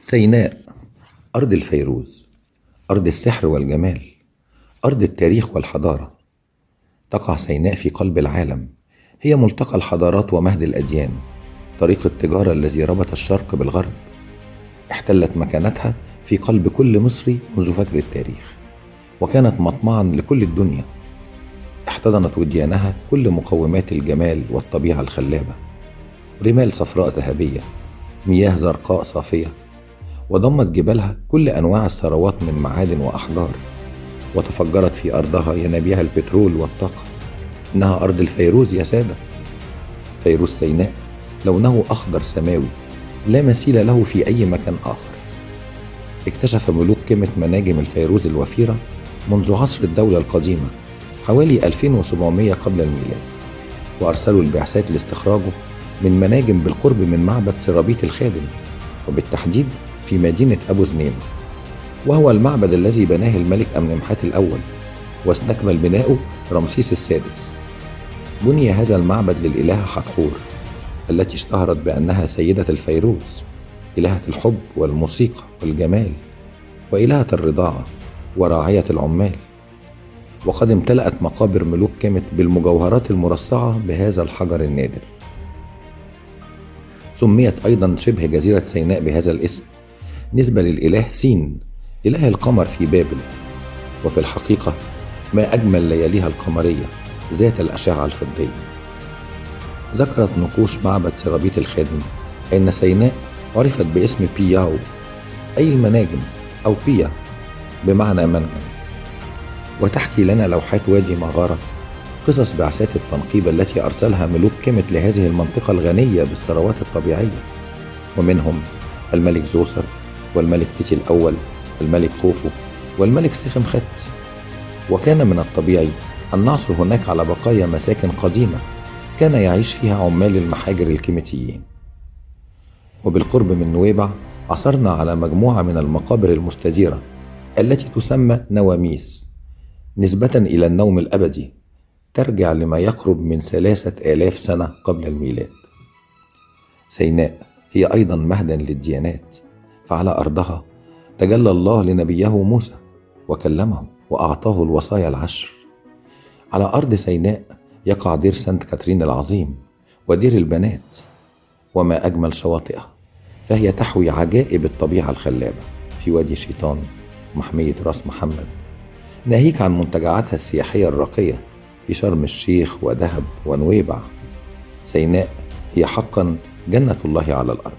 سيناء، أرض الفيروز، أرض السحر والجمال، أرض التاريخ والحضارة. تقع سيناء في قلب العالم، هي ملتقى الحضارات ومهد الأديان، طريق التجارة الذي ربط الشرق بالغرب. احتلت مكانتها في قلب كل مصري منذ فجر التاريخ، وكانت مطمعا لكل الدنيا. احتضنت وديانها كل مقومات الجمال والطبيعة الخلابة، رمال صفراء ذهبية، مياه زرقاء صافية، وضمت جبالها كل أنواع الثروات من معادن وأحجار، وتفجرت في أرضها ينابيع البترول والطاقة. إنها أرض الفيروز يا سادة. فيروز سيناء لونه أخضر سماوي لا مثيل له في أي مكان آخر. اكتشف ملوك كمة مناجم الفيروز الوفيرة منذ عصر الدولة القديمة حوالي 2700 قبل الميلاد، وأرسلوا البعثات لاستخراجه من مناجم بالقرب من معبد سرابيت الخادم، وبالتحديد في مدينة أبو زنيم، وهو المعبد الذي بناه الملك أمنمحات الأول واستكمل بناؤه رمسيس السادس. بني هذا المعبد للإلهة حتحور التي اشتهرت بأنها سيدة الفيروز، إلهة الحب والموسيقى والجمال، وإلهة الرضاعة وراعية العمال. وقد امتلأت مقابر ملوك كمت بالمجوهرات المرصعة بهذا الحجر النادر. سميت أيضا شبه جزيرة سيناء بهذا الاسم نسبة للإله سين، إله القمر في بابل. وفي الحقيقة ما أجمل لياليها القمرية ذات الأشعة الفضية. ذكرت نقوش معبد سرابيت الخادم أن سيناء عرفت باسم بياو، أي المناجم، أو بيا بمعنى منجم. وتحكي لنا لوحات وادي مغارة قصص بعثات التنقيب التي أرسلها ملوك كمت لهذه المنطقة الغنية بالثروات الطبيعية، ومنهم الملك زوسر، والملك تيتي الأول، الملك خوفو، والملك سيخمخت. وكان من الطبيعي أن نعثر هناك على بقايا مساكن قديمة كان يعيش فيها عمال المحاجر الكيميتيين. وبالقرب من نويبع عثرنا على مجموعة من المقابر المستديرة التي تسمى نواميس، نسبة إلى النوم الأبدي، ترجع لما يقرب من 3000 سنة قبل الميلاد. سيناء هي أيضا مهدا للديانات، فعلى أرضها تجلى الله لنبيه موسى وكلمه وأعطاه الوصايا العشر. على أرض سيناء يقع دير سانت كاترين العظيم ودير البنات، وما أجمل شواطئها، فهي تحوي عجائب الطبيعة الخلابة في وادي شيطان ومحمية راس محمد، ناهيك عن منتجعاتها السياحية الراقية في شرم الشيخ ودهب ونويبع. سيناء هي حقا جنة الله على الأرض.